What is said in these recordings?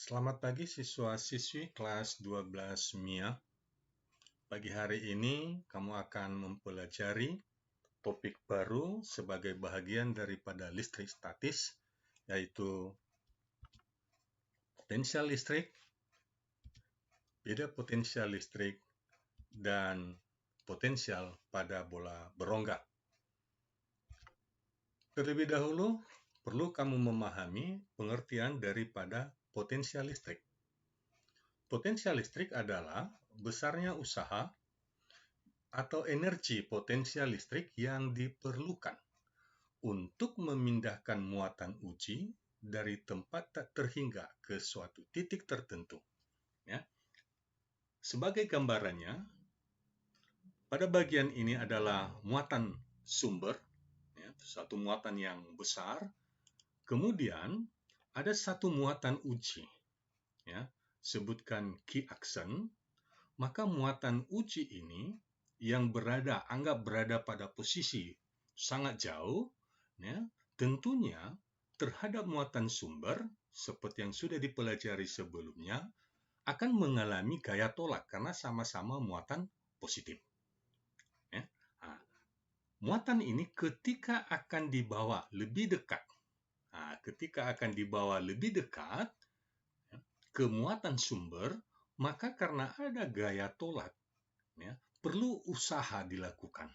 Selamat pagi siswa-siswi kelas 12 MIA. Pagi hari ini kamu akan mempelajari topik baru sebagai bagian daripada listrik statis, yaitu potensial listrik, beda potensial listrik, dan potensial pada bola berongga. Terlebih dahulu, perlu kamu memahami pengertian daripada potensial listrik. Potensial listrik adalah besarnya usaha atau energi potensial listrik yang diperlukan untuk memindahkan muatan uji dari tempat tak terhingga ke suatu titik tertentu. Ya. Sebagai gambarannya, pada bagian ini adalah muatan sumber, ya, satu muatan yang besar. Kemudian ada satu muatan uji, ya, sebutkan key action. Maka muatan uji ini yang anggap berada pada posisi sangat jauh, ya, tentunya terhadap muatan sumber, seperti yang sudah dipelajari sebelumnya, akan mengalami gaya tolak karena sama-sama muatan positif. Ya. Nah, muatan ini ketika akan dibawa lebih dekat, ke muatan sumber, maka karena ada gaya tolak, ya, perlu usaha dilakukan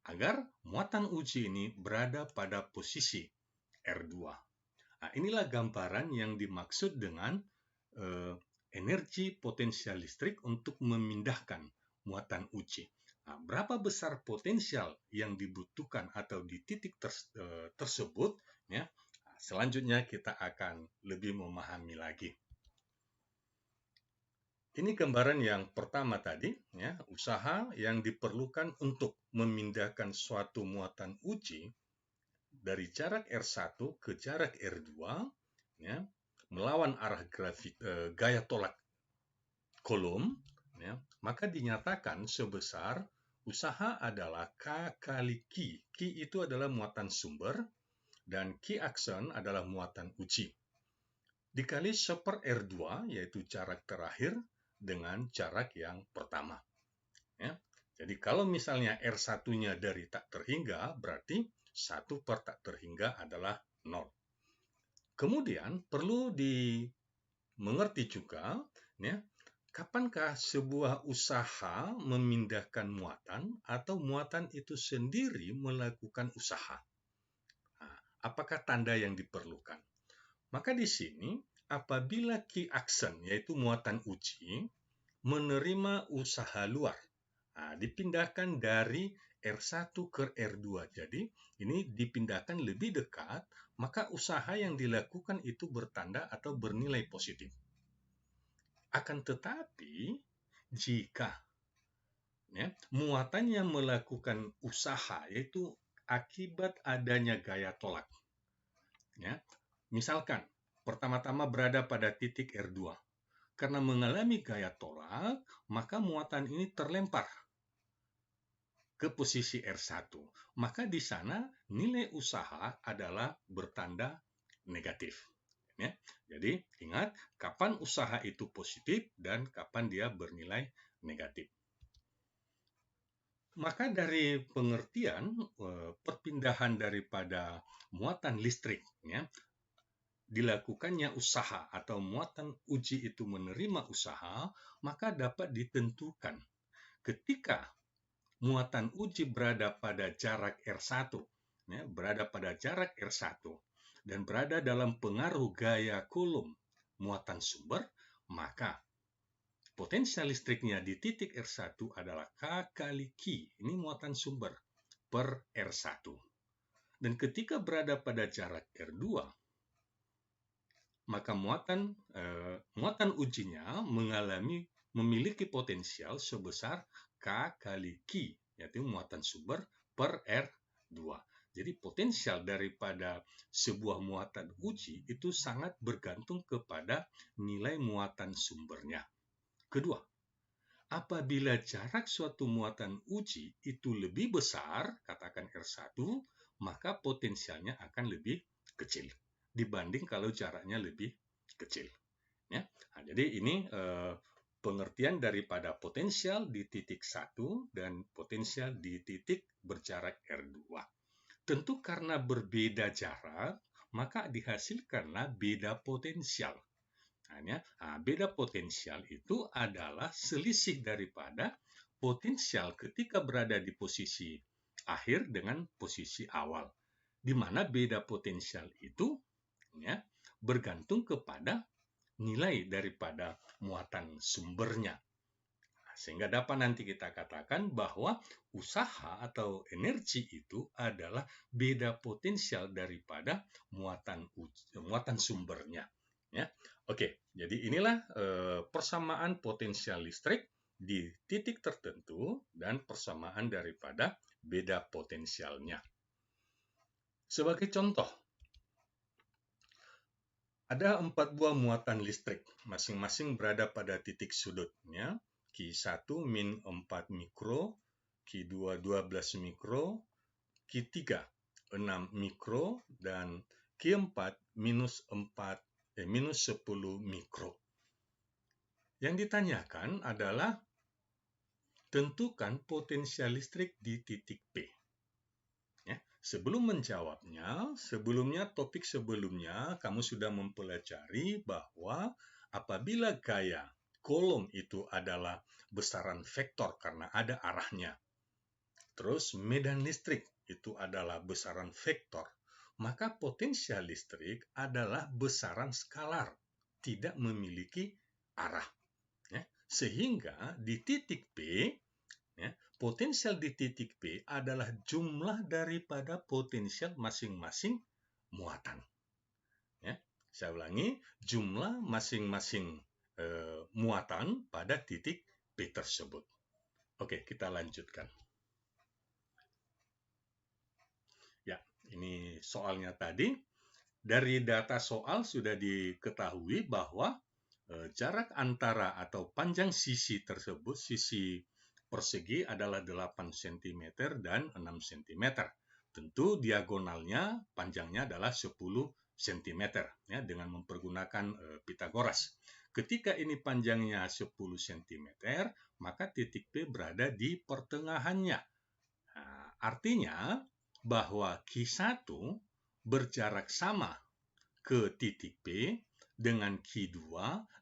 agar muatan uji ini berada pada posisi R2. Nah, inilah gambaran yang dimaksud dengan energi potensial listrik untuk memindahkan muatan uji. Nah, berapa besar potensial yang dibutuhkan atau di titik tersebut, ya, selanjutnya kita akan lebih memahami lagi. Ini gambaran yang pertama tadi, ya, usaha yang diperlukan untuk memindahkan suatu muatan uji dari jarak R1 ke jarak R2, ya, melawan arah gaya tolak Coulomb, ya, maka dinyatakan sebesar usaha adalah K kali Q. Q itu adalah muatan sumber dan Q action adalah muatan uji. Dikali 1/R2, yaitu jarak terakhir, dengan jarak yang pertama. Ya. Jadi kalau misalnya R1-nya dari tak terhingga, berarti 1 per tak terhingga adalah 0. Kemudian perlu dimengerti juga, ya, kapankah sebuah usaha memindahkan muatan atau muatan itu sendiri melakukan usaha. Nah, apakah tanda yang diperlukan? Maka di sini, apabila key action, yaitu muatan uji, menerima usaha luar, dipindahkan dari R1 ke R2. Jadi, ini dipindahkan lebih dekat, maka usaha yang dilakukan itu bertanda atau bernilai positif. Akan tetapi, jika, ya, muatan yang melakukan usaha, yaitu akibat adanya gaya tolak, ya, misalkan, pertama-tama berada pada titik R2. Karena mengalami gaya tolak, maka muatan ini terlempar ke posisi R1. Maka di sana nilai usaha adalah bertanda negatif. Ya. Jadi ingat kapan usaha itu positif dan kapan dia bernilai negatif. Maka dari pengertian perpindahan daripada muatan listrik, ya, dilakukannya usaha atau muatan uji itu menerima usaha, maka dapat ditentukan ketika muatan uji berada pada jarak R1, ya, berada pada jarak R1 dan berada dalam pengaruh gaya Coulomb muatan sumber, maka potensial listriknya di titik R1 adalah K kali Q, ini muatan sumber, per R1. Dan ketika berada pada jarak R2, maka muatan ujinya memiliki potensial sebesar K kali Q, yaitu muatan sumber per R2. Jadi potensial daripada sebuah muatan uji itu sangat bergantung kepada nilai muatan sumbernya. Kedua, apabila jarak suatu muatan uji itu lebih besar, katakan R1, maka potensialnya akan lebih kecil dibanding kalau jaraknya lebih kecil. Ya. Nah, jadi ini pengertian daripada potensial di titik 1 dan potensial di titik berjarak R2. Tentu karena berbeda jarak, maka dihasilkanlah beda potensial. Beda potensial itu adalah selisih daripada potensial ketika berada di posisi akhir dengan posisi awal, di mana beda potensial itu bergantung kepada nilai daripada muatan sumbernya. Sehingga dapat nanti kita katakan bahwa usaha atau energi itu adalah beda potensial daripada muatan sumbernya. Ya, oke. Jadi inilah persamaan potensial listrik di titik tertentu dan persamaan daripada beda potensialnya. Sebagai contoh, ada 4 buah muatan listrik, masing-masing berada pada titik sudutnya. Q1 min 4 mikro, Q2 12 mikro, Q3 6 mikro, dan Q4 minus 10 mikro. Yang ditanyakan adalah tentukan potensial listrik di titik P. Sebelum menjawabnya, topik sebelumnya kamu sudah mempelajari bahwa apabila gaya kolom itu adalah besaran vektor karena ada arahnya, terus medan listrik itu adalah besaran vektor, maka potensial listrik adalah besaran skalar, tidak memiliki arah. Sehingga di titik P, potensial di titik P adalah jumlah daripada potensial masing-masing muatan. Saya ulangi, jumlah masing-masing muatan pada titik P tersebut. Oke, kita lanjutkan. Ya, ini soalnya tadi. Dari data soal sudah diketahui bahwa jarak antara atau panjang sisi tersebut, sisi persegi adalah 8 cm dan 6 cm. Tentu diagonalnya panjangnya adalah 10 cm dengan mempergunakan Pitagoras. Ketika ini panjangnya 10 cm, maka titik P berada di pertengahannya. Artinya bahwa Q1 berjarak sama ke titik P dengan Q2,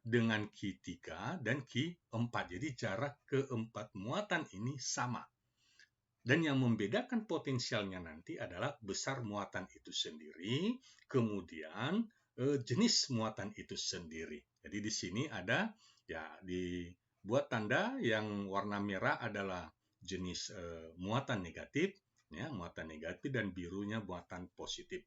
dengan Q3, dan Q4. Jadi jarak keempat muatan ini sama. Dan yang membedakan potensialnya nanti adalah besar muatan itu sendiri, kemudian jenis muatan itu sendiri. Jadi di sini ada, dibuat tanda yang warna merah adalah jenis muatan negatif, muatan negatif, dan birunya muatan positif.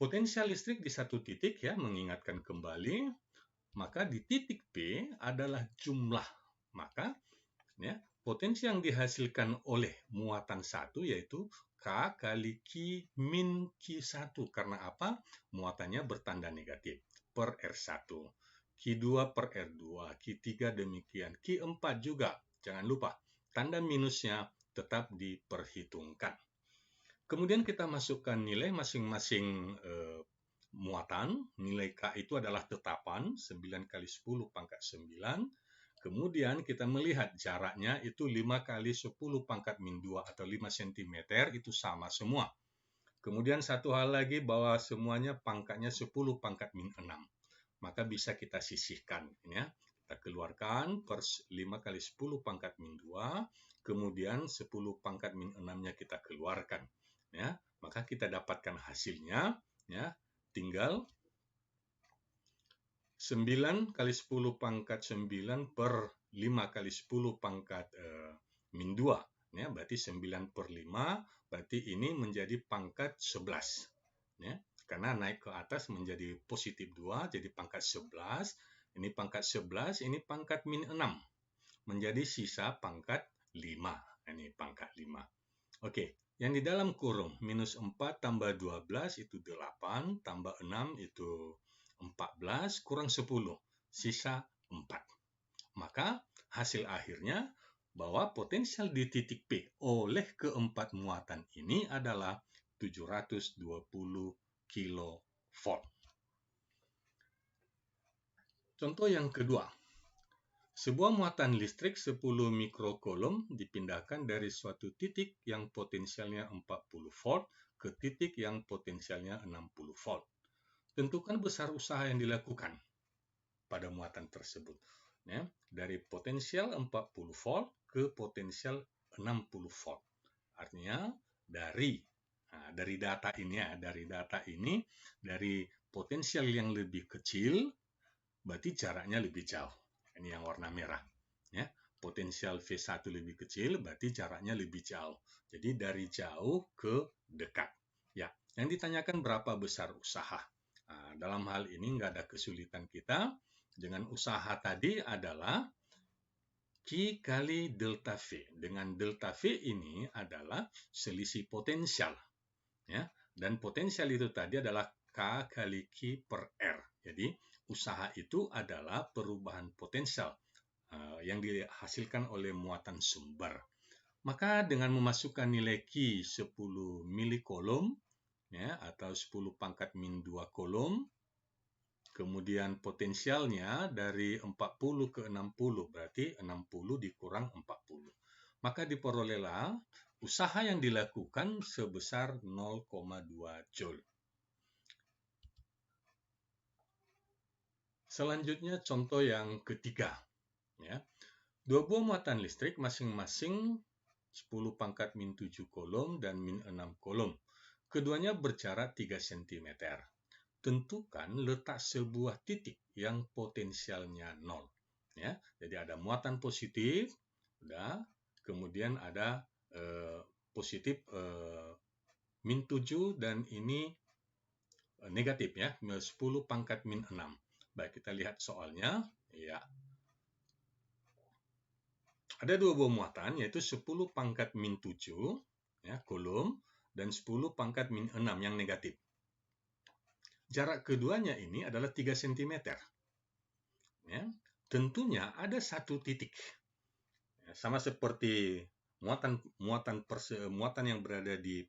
Potensial listrik di satu titik mengingatkan kembali, maka di titik P adalah jumlah. Maka potensi yang dihasilkan oleh muatan 1 yaitu K kali Q min Q1. Karena apa? Muatannya bertanda negatif per R1. Q2 per R2, Q3 demikian, Q4 juga. Jangan lupa, tanda minusnya tetap diperhitungkan. Kemudian kita masukkan nilai masing-masing muatan. Nilai K itu adalah tetapan, 9 kali 10 pangkat 9. Kemudian kita melihat jaraknya itu 5 kali 10 pangkat min 2 atau 5 cm, itu sama semua. Kemudian satu hal lagi bahwa semuanya pangkatnya 10 pangkat min 6. Maka bisa kita sisihkan. Kita keluarkan per 5 kali 10 pangkat min 2, kemudian 10 pangkat min 6-nya kita keluarkan. Maka kita dapatkan hasilnya, tinggal 9 kali 10 pangkat 9 per 5 kali 10 pangkat min 2. Berarti 9 per 5, berarti ini menjadi pangkat 11. Karena naik ke atas menjadi positif 2, jadi pangkat 11. Ini pangkat 11, ini pangkat min 6. Menjadi sisa pangkat 5. Ini pangkat 5. Oke, yang di dalam kurung, minus 4 tambah 12 itu 8, tambah 6 itu 14, kurang 10, sisa 4. Maka hasil akhirnya bahwa potensial di titik P oleh keempat muatan ini adalah 720 kV. Contoh yang kedua, sebuah muatan listrik 10 mikrocoulomb dipindahkan dari suatu titik yang potensialnya 40 volt ke titik yang potensialnya 60 volt. Tentukan besar usaha yang dilakukan pada muatan tersebut. Ya, dari potensial 40 volt ke potensial 60 volt. Artinya dari data ini, dari potensial yang lebih kecil, berarti jaraknya lebih jauh. Ini yang warna merah. Ya, potensial V1 lebih kecil, berarti jaraknya lebih jauh. Jadi dari jauh ke dekat. Ya, yang ditanyakan berapa besar usaha. Nah, dalam hal ini nggak ada kesulitan kita. Dengan usaha tadi adalah Q kali delta V. Dengan delta V ini adalah selisih potensial. Ya, dan potensial itu tadi adalah K kali Q per R. Jadi, usaha itu adalah perubahan potensial yang dihasilkan oleh muatan sumber. Maka dengan memasukkan nilai Q 10 milicoulomb, ya, atau 10 pangkat min 2 coulomb, kemudian potensialnya dari 40 ke 60, berarti 60 dikurang 40. Maka diperolehlah usaha yang dilakukan sebesar 0,2 Joule. Selanjutnya contoh yang ketiga. Ya. Dua buah muatan listrik masing-masing 10 pangkat min 7 coulomb dan min 6 coulomb. Keduanya berjarak 3 cm. Tentukan letak sebuah titik yang potensialnya 0. Ya, jadi ada muatan positif, kemudian ada positif min 7 dan ini negatif ya, 10 pangkat min 6. Baik, kita lihat soalnya. Ya. Ada dua buah muatan, yaitu 10 pangkat min 7 ya, coulomb dan 10 pangkat min 6 yang negatif. Jarak keduanya ini adalah 3 cm. Ya. Tentunya ada satu titik. Ya, sama seperti muatan yang berada di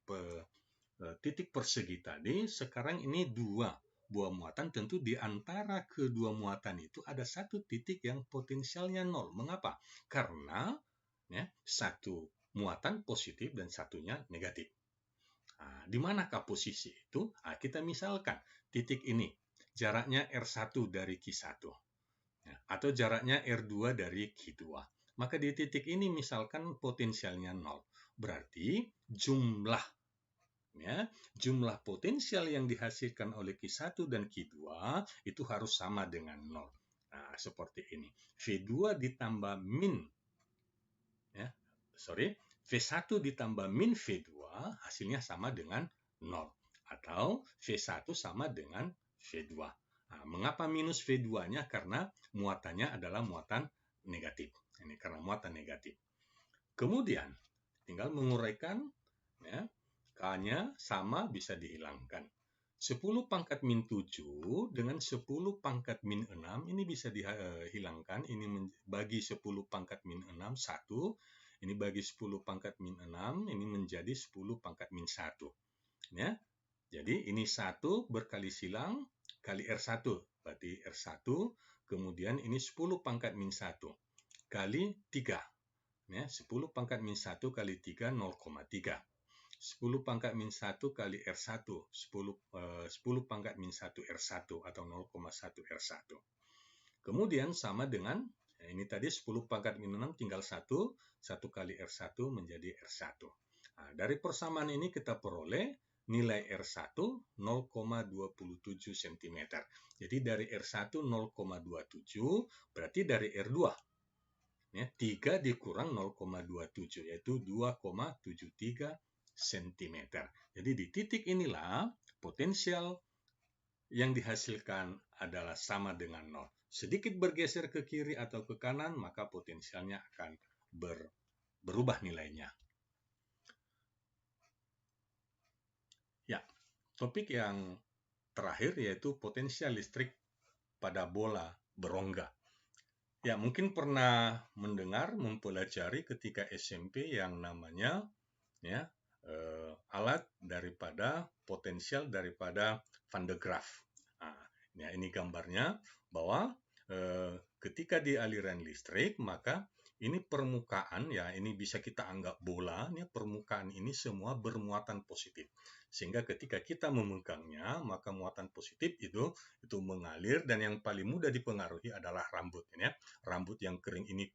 titik persegi tadi, sekarang ini dua buah muatan, tentu di antara kedua muatan itu ada satu titik yang potensialnya 0. Mengapa? Karena ya, satu muatan positif dan satunya negatif. Nah, di manakah posisi itu? Nah, kita misalkan titik ini, jaraknya R1 dari Q1, ya, atau jaraknya R2 dari Q2. Maka di titik ini misalkan potensialnya 0. Berarti jumlah potensial yang dihasilkan oleh Q1 dan Q2 itu harus sama dengan 0. Nah, seperti ini. V2 ditambah min, ya, V1 ditambah min V2 hasilnya sama dengan 0. Atau V1 sama dengan V2. Nah, mengapa minus V2-nya? Karena muatannya adalah muatan negatif. Ini karena muatan negatif. Kemudian, tinggal menguraikan, ya, K-nya sama bisa dihilangkan. 10 pangkat min 7 dengan 10 pangkat min 6 ini bisa dihilangkan. Ini bagi 10 pangkat min 6, 1. Ini bagi 10 pangkat min 6, ini menjadi 10 pangkat min 1. Ya. Jadi ini 1 berkali silang kali R1. Berarti R1, kemudian ini 10 pangkat min 1 kali 3. Ya, 10 pangkat min 1 kali 3, 0,3. 10 pangkat min 1 kali R1, 10 pangkat min 1 R1 atau 0,1 R1. Kemudian sama dengan, ini tadi 10 pangkat min 6 tinggal 1 kali R1 menjadi R1. Nah, dari persamaan ini kita peroleh nilai R1 0,27 cm. Jadi dari R1 0,27, berarti dari R2. Ya, 3 dikurang 0,27, yaitu 2,73 cm. Jadi di titik inilah potensial yang dihasilkan adalah sama dengan 0. Sedikit bergeser ke kiri atau ke kanan, maka potensialnya akan berubah nilainya. Ya, topik yang terakhir yaitu potensial listrik pada bola berongga. Ya, mungkin pernah mendengar, mempelajari ketika SMP yang namanya ya, alat daripada potensial daripada Van de Graaff. Nah, ya, ini gambarnya bahwa ketika di aliran listrik, maka ini permukaan ya, ini bisa kita anggap bola, ya, permukaan ini semua bermuatan positif. Sehingga ketika kita memegangnya, maka muatan positif itu mengalir, dan yang paling mudah dipengaruhi adalah rambut ini ya. Rambut yang kering ini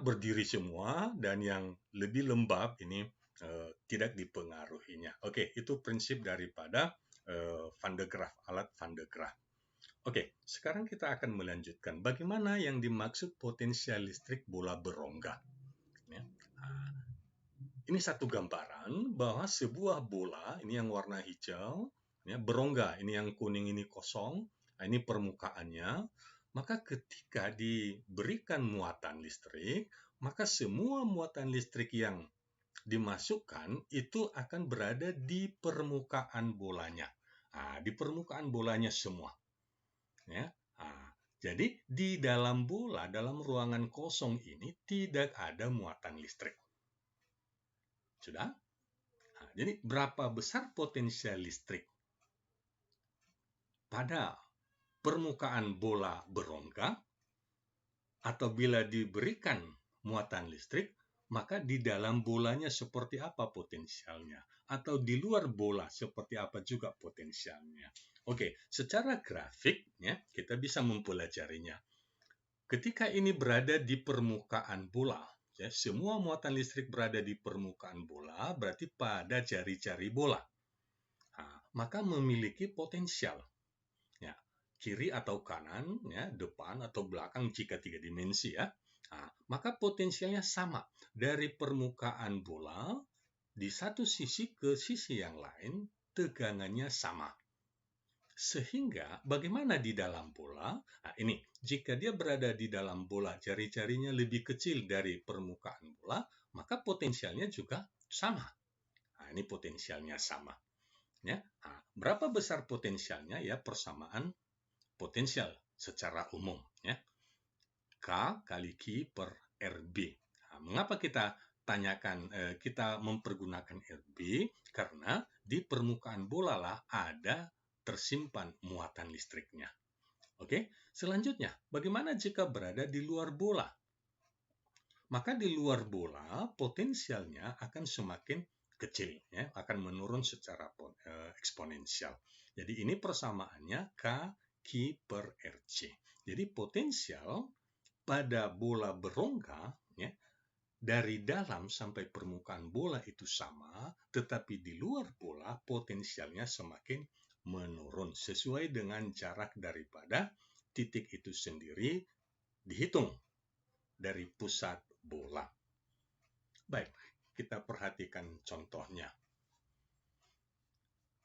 berdiri semua, dan yang lebih lembab ini tidak dipengaruhinya. Oke, itu prinsip daripada Van de Graaff, alat Van de Graaff. Oke, sekarang kita akan melanjutkan bagaimana yang dimaksud potensial listrik bola berongga. Ya. Ini satu gambaran bahwa sebuah bola, ini yang warna hijau, ya, berongga, ini yang kuning ini kosong, ini permukaannya. Maka ketika diberikan muatan listrik, maka semua muatan listrik yang dimasukkan itu akan berada di permukaan bolanya. Nah, di permukaan bolanya semua. Ya. Nah, jadi di dalam bola, dalam ruangan kosong ini tidak ada muatan listrik. Sudah? Nah, jadi berapa besar potensial listrik pada permukaan bola berongga, atau bila diberikan muatan listrik, maka di dalam bolanya seperti apa potensialnya, atau di luar bola seperti apa juga potensialnya. Oke, secara grafik ya, kita bisa mempelajarinya. Ketika ini berada di permukaan bola, ya, semua muatan listrik berada di permukaan bola, berarti pada jari-jari bola. Nah, maka memiliki potensial. Ya, kiri atau kanan, ya, depan atau belakang jika 3 dimensi ya. Nah, maka potensialnya sama dari permukaan bola di satu sisi ke sisi yang lain, tegangannya sama. Sehingga bagaimana di dalam bola? Nah, ini jika dia berada di dalam bola, jari-jarinya lebih kecil dari permukaan bola, maka potensialnya juga sama. Nah, ini potensialnya sama. Ya. Nah, berapa besar potensialnya? Ya, persamaan potensial secara umum. Ya. K kali Q per RB. Nah, mengapa kita kita mempergunakan RB? Karena di permukaan bola lah ada tersimpan muatan listriknya. Oke, selanjutnya, bagaimana jika berada di luar bola? Maka di luar bola potensialnya akan semakin kecil, ya, akan menurun secara eksponensial. Jadi ini persamaannya K Q per RC. Jadi potensial pada bola berongga, ya, dari dalam sampai permukaan bola itu sama, tetapi di luar bola potensialnya semakin menurun sesuai dengan jarak daripada titik itu sendiri dihitung dari pusat bola. Baik, kita perhatikan contohnya.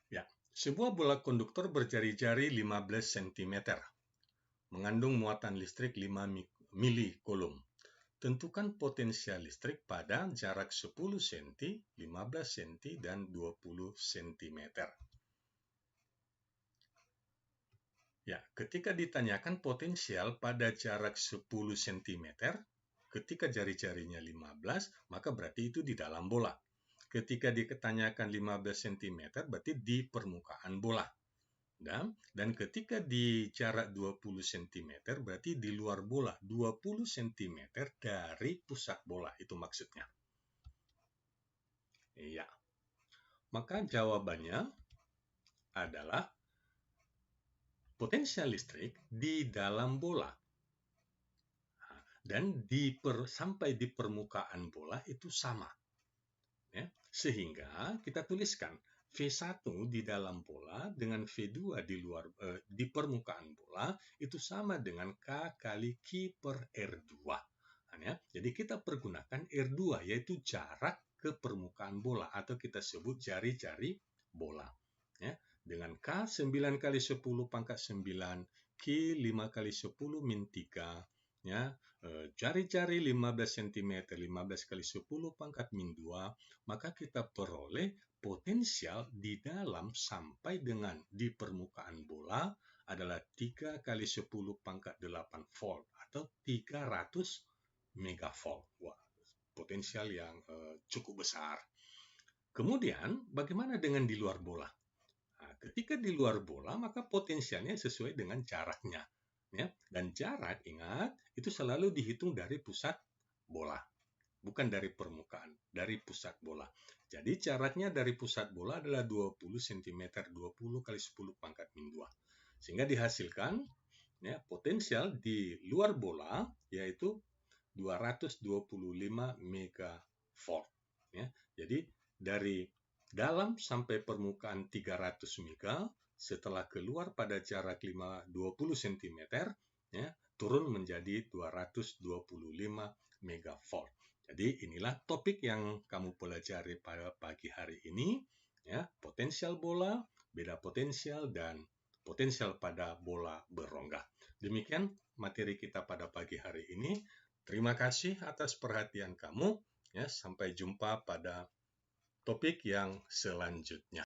Ya, sebuah bola konduktor berjari-jari 15 cm, mengandung muatan listrik 5 milicoulomb. Tentukan potensial listrik pada jarak 10 cm, 15 cm, dan 20 cm. Ya, ketika ditanyakan potensial pada jarak 10 cm, ketika jari-jarinya 15, maka berarti itu di dalam bola. Ketika ditanyakan 15 cm, berarti di permukaan bola. Dan ketika di jarak 20 cm, berarti di luar bola, 20 cm dari pusat bola, itu maksudnya. Iya. Maka jawabannya adalah potensial listrik di dalam bola. Dan sampai di permukaan bola itu sama. Ya. Sehingga kita tuliskan V1 di dalam bola dengan V2 di permukaan bola itu sama dengan K kali Q per R2. Ya. Jadi kita pergunakan R2, yaitu jarak ke permukaan bola, atau kita sebut jari-jari bola. Ya. Dengan K 9 kali 10 pangkat 9, Q 5 kali 10 min 3, ya, jari-jari 15 cm, 15 kali 10 pangkat min 2, maka kita peroleh potensial di dalam sampai dengan di permukaan bola adalah 3 kali 10 pangkat 8 volt atau 300 megavolt. Wah, potensial yang cukup besar. Kemudian, bagaimana dengan di luar bola? Nah, ketika di luar bola, maka potensialnya sesuai dengan jaraknya. ya. Dan jarak, ingat, itu selalu dihitung dari pusat bola, bukan dari permukaan, dari pusat bola. Jadi jaraknya dari pusat bola adalah 20 cm, 20 kali 10 pangkat min 2. Sehingga dihasilkan ya, potensial di luar bola yaitu 225 megavolt. Ya. Jadi dari dalam sampai permukaan 300 mega, setelah keluar pada jarak 20 cm, ya, turun menjadi 225 megavolt. Jadi inilah topik yang kamu pelajari pada pagi hari ini, ya, potensial bola, beda potensial, dan potensial pada bola berongga. Demikian materi kita pada pagi hari ini. Terima kasih atas perhatian kamu. Ya, sampai jumpa pada topik yang selanjutnya.